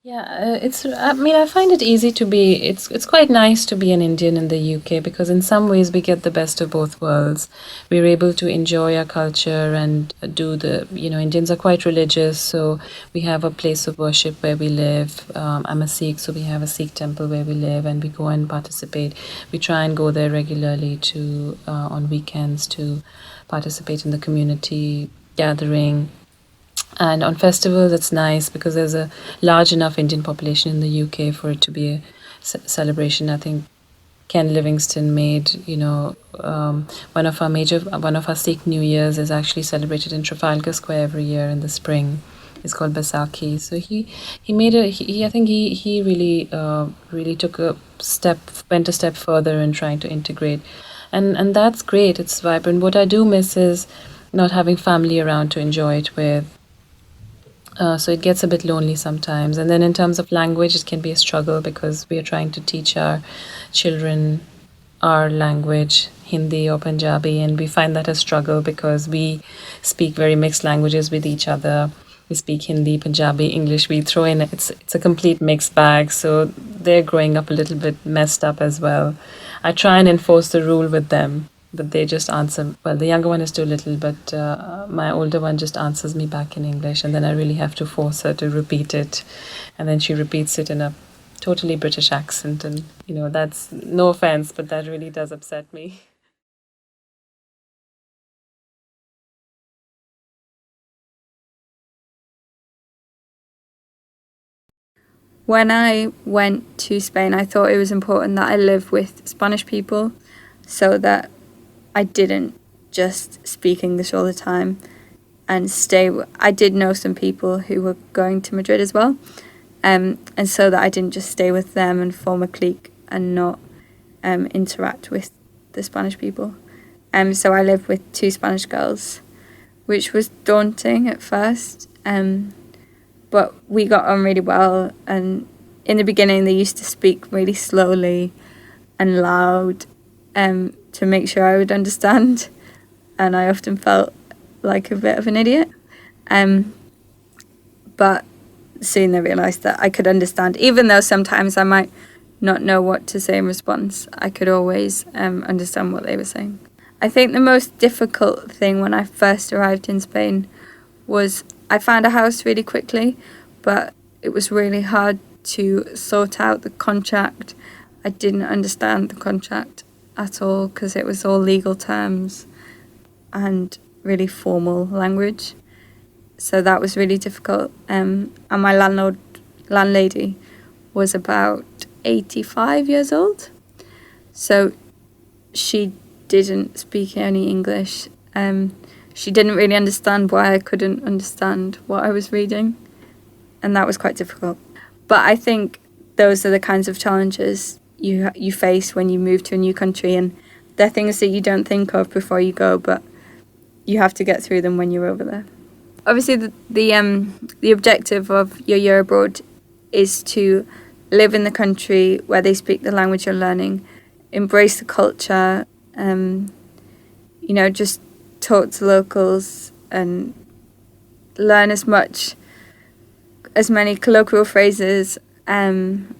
Yeah, I mean, I find it easy to be. It's quite nice to be an Indian in the UK because in some ways we get the best of both worlds. We're able to enjoy our culture and do Indians are quite religious, so we have a place of worship where we live. I'm a Sikh, so we have a Sikh temple where we live, and we go and participate. We try and go there regularly to on weekends to participate in the community gathering. And on festivals, it's nice because there's a large enough Indian population in the UK for it to be a celebration. I think Ken Livingstone made, one of our Sikh New Years is actually celebrated in Trafalgar Square every year in the spring. It's called Baisakhi. So I think he really went a step further in trying to integrate, and that's great. It's vibrant. What I do miss is not having family around to enjoy it with. So it gets a bit lonely sometimes. And then in terms of language, it can be a struggle because we are trying to teach our children our language, Hindi or Punjabi, and we find that a struggle because we speak very mixed languages with each other. We speak Hindi, Punjabi, English. We throw in, it's a complete mixed bag. So they're growing up a little bit messed up as well. I try and enforce the rule with them, but they just answer. Well, the younger one is too little, but my older one just answers me back in English, and then I really have to force her to repeat it, and then she repeats it in a totally British accent, and that's no offense, but that really does upset me. When I went to Spain, I thought it was important that I live with Spanish people so that I didn't just speak English all the time and I did know some people who were going to Madrid as well, and so that I didn't just stay with them and form a clique and not interact with the Spanish people. So I lived with two Spanish girls, which was daunting at first, but we got on really well, and in the beginning they used to speak really slowly and loud to make sure I would understand, and I often felt like a bit of an idiot. But soon they realised that I could understand, even though sometimes I might not know what to say in response. I could always understand what they were saying. I think the most difficult thing when I first arrived in Spain was I found a house really quickly, but it was really hard to sort out the contract. I didn't understand the contract at all because it was all legal terms and really formal language. So that was really difficult. And my landlady was about 85 years old. So she didn't speak any English. She didn't really understand why I couldn't understand what I was reading. And that was quite difficult. But I think those are the kinds of challenges you face when you move to a new country, and they're things that you don't think of before you go, but you have to get through them when you're over there. Obviously, the objective of your year abroad is to live in the country where they speak the language you're learning, embrace the culture, just talk to locals and learn as many colloquial phrases and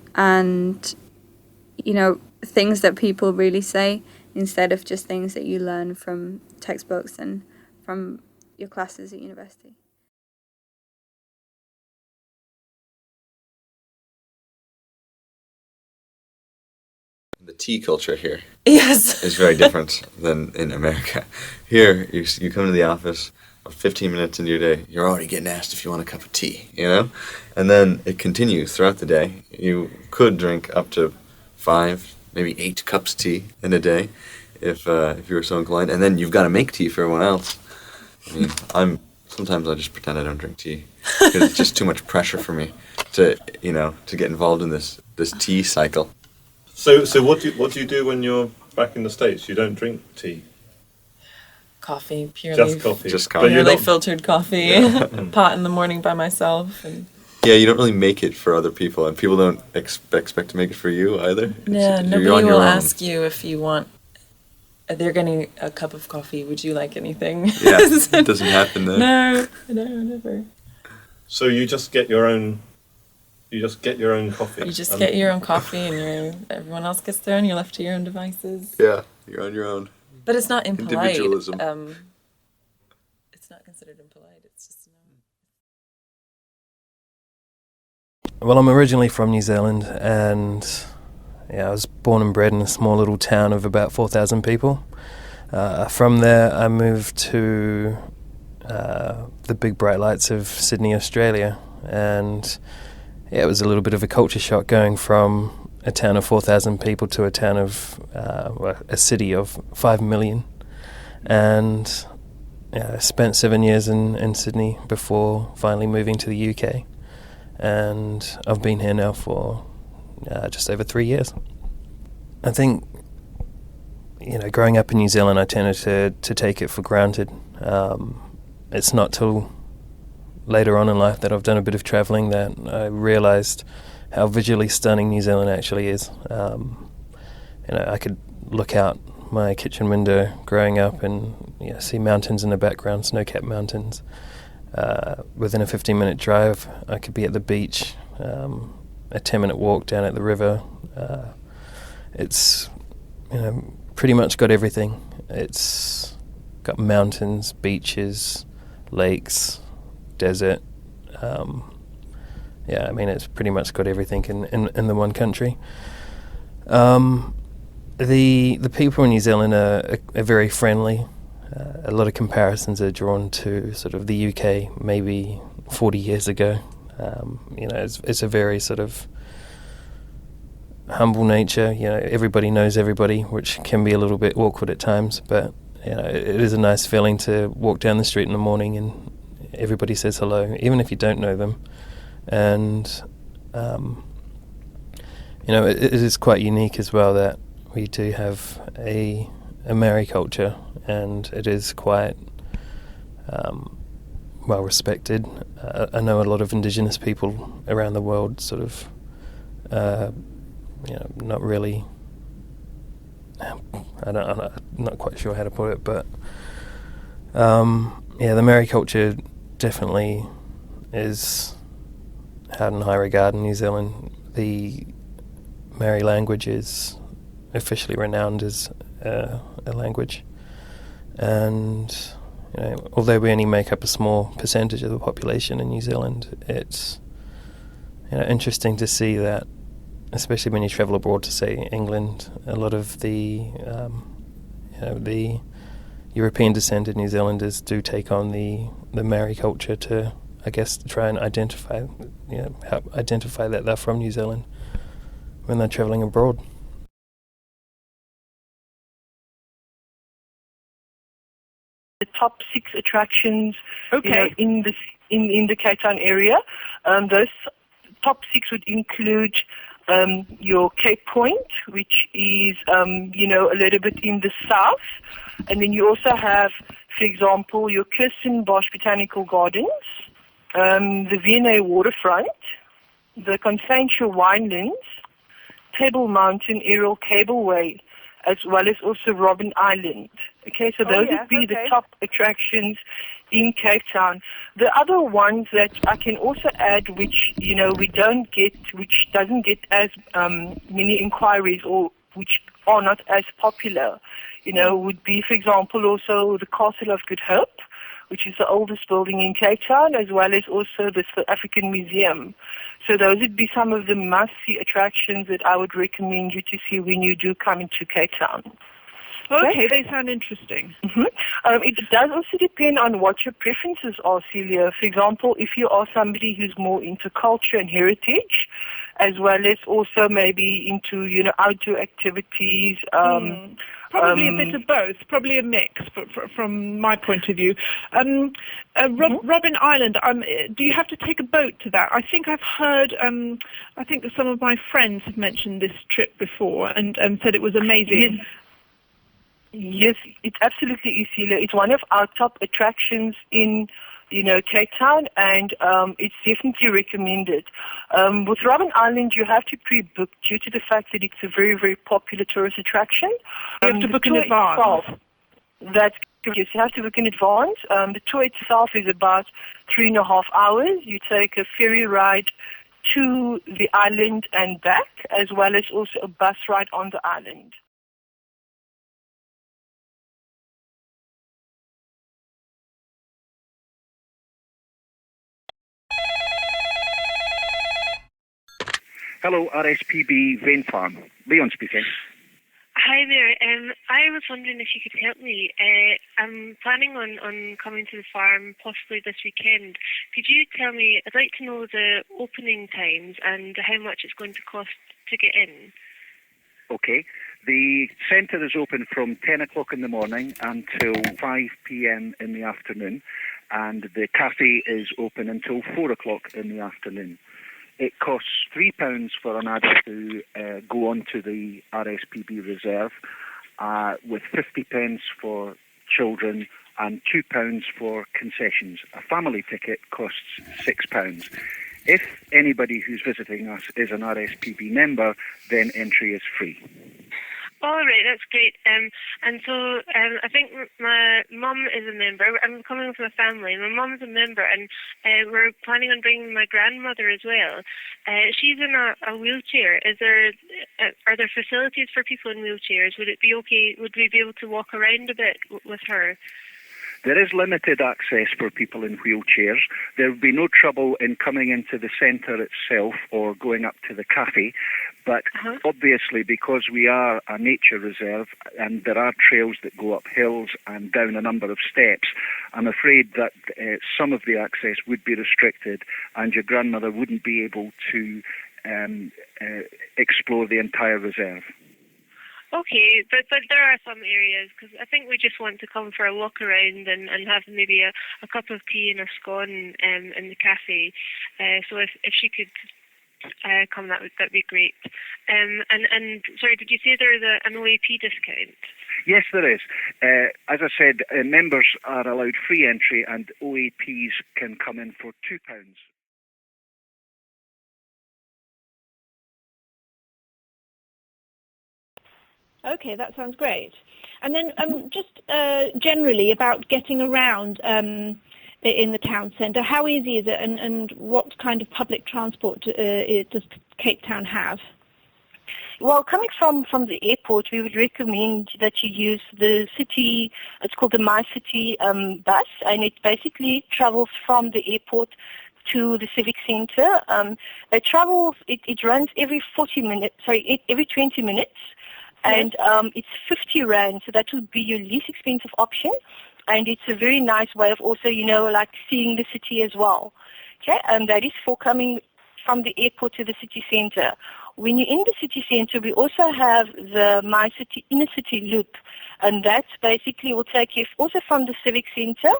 things that people really say instead of just things that you learn from textbooks and from your classes at university. The tea culture here Yes. is very different than in America. Here, you come to the office, 15 minutes into your day, you're already getting asked if you want a cup of tea, And then it continues throughout the day. You could drink up to 5, maybe 8 cups of tea in a day if you were so inclined. And then you've got to make tea for everyone else. I mean, sometimes I just pretend I don't drink tea because it's just too much pressure for me to get involved in this tea cycle. So what do you do when you're back in the States? You don't drink tea? Coffee, purely. Just coffee. Just coffee. Purely filtered coffee. Yeah. Pot in the morning by myself. And Yeah, you don't really make it for other people, and people don't expect to make it for you either. yeah, You're nobody on your will own. ask you if you want. They're getting a cup of coffee. Would you like anything? Yeah, it doesn't happen there. No, never. So you just get your own You just get your own coffee. You just get your own coffee, and everyone else gets there, and you're left to your own devices. Yeah, you're on your own. But it's not impolite. Individualism. It's not considered impolite. It's just Well, I'm originally from New Zealand, and I was born and bred in a small little town of about 4,000 people. From there, I moved to the big bright lights of Sydney, Australia, and it was a little bit of a culture shock going from a town of 4,000 people to a town of a city of 5 million. And I spent 7 years in Sydney before finally moving to the UK, and I've been here now for just over 3 years. I think, growing up in New Zealand, I tended to take it for granted. It's not till later on in life that I've done a bit of travelling that I realised how visually stunning New Zealand actually is. I could look out my kitchen window growing up and see mountains in the background, snow-capped mountains. Within a 15-minute drive, I could be at the beach, a 10-minute walk down at the river. It's pretty much got everything. It's got mountains, beaches, lakes, desert. It's pretty much got everything in the one country. The people in New Zealand are very friendly. A lot of comparisons are drawn to sort of the UK maybe 40 years ago. It's a very sort of humble nature. Everybody knows everybody, which can be a little bit awkward at times, but it is a nice feeling to walk down the street in the morning and everybody says hello, even if you don't know them. And it is quite unique as well that we do have a Maori culture, and it is quite well respected. I know a lot of Indigenous people around the world sort of not really, I'm not quite sure how to put it, but the Maori culture definitely is held in high regard in New Zealand. The Maori language is officially renowned as a language, and although we only make up a small percentage of the population in New Zealand, it's interesting to see that, especially when you travel abroad to, say, England, a lot of the European descended New Zealanders do take on the Maori culture to, I guess, to try and identify that they're from New Zealand when they're travelling abroad. The top 6 attractions, in the Cape Town area. Those top 6 would include your Cape Point, which is a little bit in the south, and then you also have, for example, your Kirstenbosch Botanical Gardens, the V&A Waterfront, the Constantia Winelands, Table Mountain Aerial Cableway, as well as also Robben Island. Okay, so those would be the top attractions in Cape Town. The other ones that I can also add, which we don't get, which doesn't get as many inquiries, or which are not as popular, would be, for example, also the Castle of Good Hope, which is the oldest building in Cape Town, as well as also the South African Museum. So those would be some of the must-see attractions that I would recommend you to see when you do come into Cape Town. Okay, they sound interesting. Mm-hmm. It does also depend on what your preferences are, Celia. For example, if you are somebody who's more into culture and heritage, as well as also maybe into, outdoor activities. Probably a bit of both, probably a mix from my point of view. Robben Island, do you have to take a boat to that? I think I've heard, I think that some of my friends have mentioned this trip before and said it was amazing. Yes, it absolutely is, Celia. It's one of our top attractions in Cape Town, and it's definitely recommended. With Robben Island, you have to pre-book due to the fact that it's a very, very popular tourist attraction. You have to book in advance. Yes, you have to book in advance. The tour itself is about 3.5 hours. You take a ferry ride to the island and back, as well as also a bus ride on the island. Hello, RSPB Vein Farm. Leon speaking. Hi there. I was wondering if you could help me. I'm planning on coming to the farm possibly this weekend. Could you tell me, I'd like to know the opening times and how much it's going to cost to get in. Okay. The centre is open from 10 o'clock in the morning until 5 p.m. in the afternoon, and the cafe is open until 4 o'clock in the afternoon. It costs £3 for an adult to go on to the RSPB reserve, with 50p for children and £2 for concessions. A family ticket costs £6. If anybody who's visiting us is an RSPB member, then entry is free. All right, that's great. And so I think my mum is a member. I'm coming with my family. My mum's a member, and we're planning on bringing my grandmother as well. She's in a wheelchair. Are there facilities for people in wheelchairs? Would it be okay? Would we be able to walk around a bit with her? There is limited access for people in wheelchairs. There would be no trouble in coming into the centre itself or going up to the cafe, but obviously because we are a nature reserve and there are trails that go up hills and down a number of steps, I'm afraid that some of the access would be restricted and your grandmother wouldn't be able to explore the entire reserve. Okay, but there are some areas, because I think we just want to come for a walk around and have maybe a cup of tea and a scone in the cafe. So if she could come, that'd be great. And sorry, did you say there's an OAP discount? Yes, there is. As I said, members are allowed free entry and OAPs can come in for £2. Okay, that sounds great. And then just generally about getting around in the town centre, how easy is it, and what kind of public transport does Cape Town have? Well, coming from the airport, we would recommend that you use the city, it's called the My City bus, and it basically travels from the airport to the civic centre. It runs every 20 minutes. And it's 50 Rand, so that would be your least expensive option. And it's a very nice way of also, like seeing the city as well. Okay, that is for coming from the airport to the city centre. When you're in the city centre, we also have the My City Inner City Loop, and that basically will take you also from the civic centre,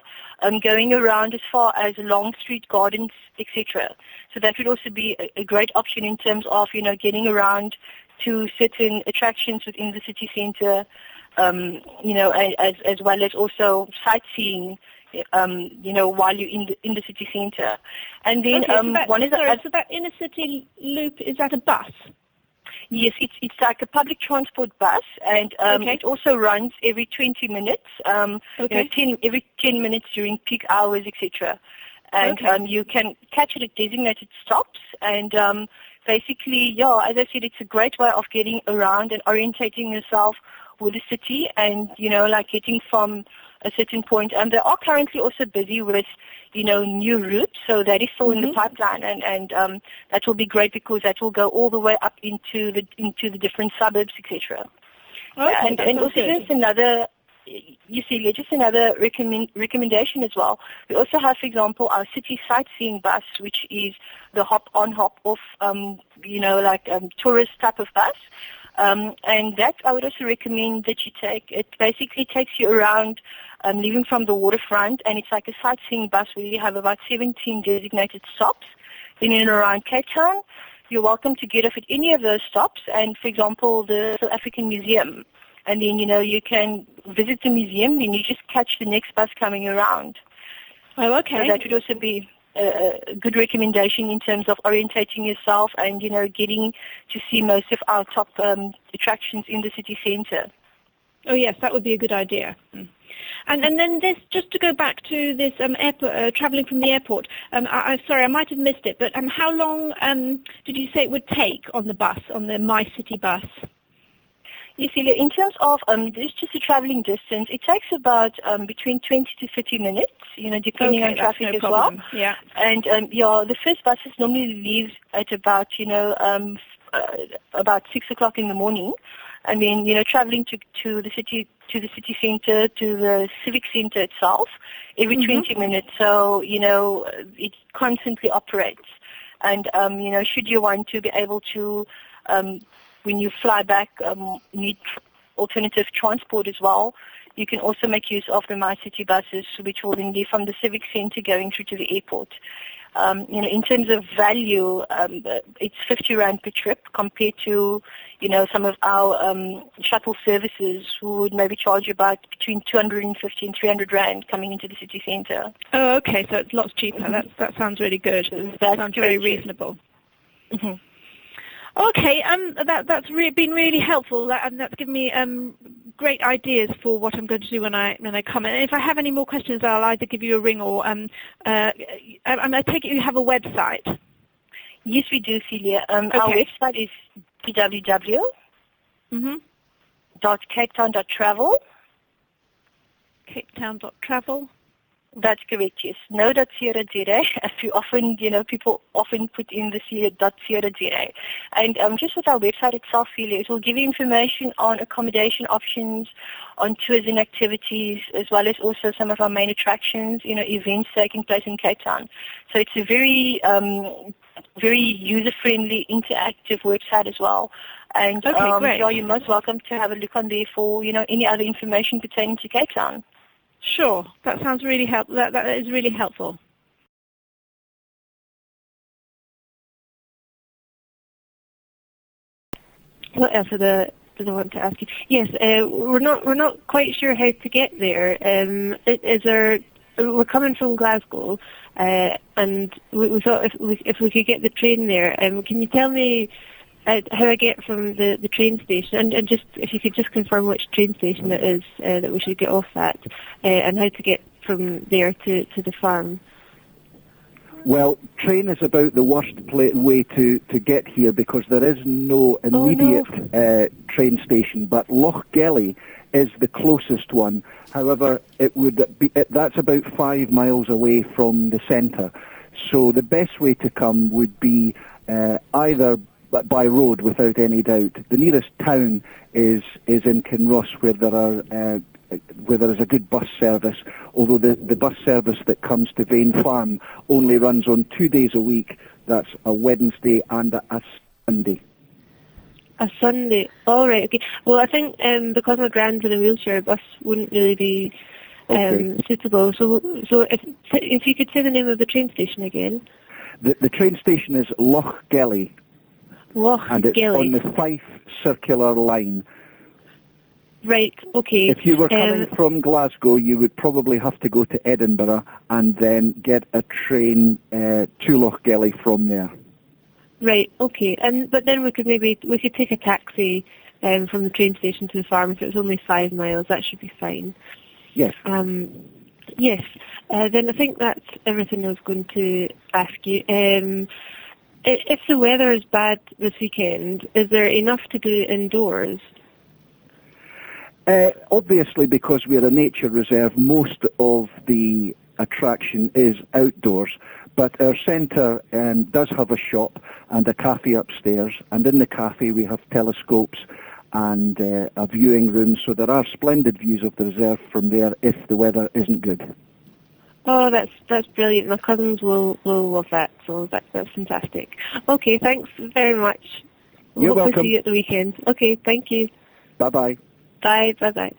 going around as far as Long Street Gardens, etc. So that would also be a great option in terms of, getting around to certain attractions within the city centre, as well as also sightseeing, while you're in the city centre. And then so that inner city loop, is that a bus? Yes, it's like a public transport bus, and it also runs every 20 minutes, every 10 minutes during peak hours, etc. And you can catch it at designated stops, and basically, as I said, it's a great way of getting around and orientating yourself with the city and, like getting from a certain point. And they are currently also busy with, new routes, so that is still in the pipeline, and that will be great because that will go all the way up into the different suburbs, etc. And also just another... just another recommendation as well. We also have, for example, our city sightseeing bus, which is the hop-on, hop-off, tourist type of bus. And that I would also recommend that you take. It basically takes you around, leaving from the waterfront, and it's like a sightseeing bus where you have about 17 designated stops in and around Cape Town. You're welcome to get off at any of those stops, and, for example, the South African Museum. And then, you can visit the museum, then you just catch the next bus coming around. Oh, okay. So that would also be a good recommendation in terms of orientating yourself and, getting to see most of our top attractions in the city centre. Oh, yes, that would be a good idea. And then this, just to go back to this airport, travelling from the airport. Sorry, I might have missed it, but how long did you say it would take on the bus, on the My City bus? Yes, Celia, in terms of just the travelling distance, it takes about between 20 to 30 minutes, depending on traffic as well. Yeah. And the first buses normally leave at about, about 6 o'clock in the morning. And then, travelling to the city centre, to the civic centre itself, every 20 minutes. So, it constantly operates. And, should you want to be able to, when you fly back, need alternative transport as well, you can also make use of the My City buses, which will then be from the civic centre going through to the airport. In terms of value, it's 50 Rand per trip compared to, some of our shuttle services who would maybe charge you about between 250 and 300 Rand coming into the city centre. Oh, okay, so it's lots cheaper. That sounds really good. That sounds very reasonable. Mm-hmm. Okay, that's been really helpful, and that's given me great ideas for what I'm going to do when I come. And if I have any more questions, I'll either give you a ring or I take it you have a website. Yes, we do, Celia. Our website is www.capetown.travel. Capetown.travel. That's correct, yes. No .co.za. People often put in the .co.za. And just with our website itself, Celia, it will give you information on accommodation options, on tours and activities, as well as also some of our main attractions, events taking place in Cape Town. So it's a very, very user-friendly, interactive website as well. And great. You're most welcome to have a look on there for, any other information pertaining to Cape Town. Sure, that sounds really that is really helpful. What else did I want to ask you? Yes, we're not quite sure how to get there. We're coming from Glasgow, and we thought if we could get the train there. Can you tell me how I get from the train station, and just if you could just confirm which train station it is that we should get off at, and how to get from there to the farm? Well, train is about the worst way to get here because there is no immediate train station, but Lochgelly is the closest one. However, that's about 5 miles away from the centre. So the best way to come would be either by road, without any doubt. The nearest town is in Kinross, where there is a good bus service, although the bus service that comes to Vane Farm only runs on 2 days a week. That's a Wednesday and a Sunday. A Sunday. All right, okay. Well, I think because my grand's in a wheelchair, a bus wouldn't really be suitable. So if you could say the name of the train station again. The train station is Lochgelly. And it's on the Fife Circular Line. Right, okay. If you were coming from Glasgow, you would probably have to go to Edinburgh and then get a train to Lochgelly from there. Right, okay. But then we could take a taxi from the train station to the farm. If it was only 5 miles, that should be fine. Yes. Yes. Then I think that's everything I was going to ask you. If the weather is bad this weekend, is there enough to do indoors? Obviously, because we're a nature reserve, most of the attraction is outdoors. But our centre does have a shop and a cafe upstairs. And in the cafe we have telescopes and a viewing room. So there are splendid views of the reserve from there if the weather isn't good. Oh, that's brilliant. My cousins will love that, so that's fantastic. Okay, thanks very much. You're welcome. Hopefully see you at the weekend. Okay, thank you. Bye-bye. Bye, bye-bye.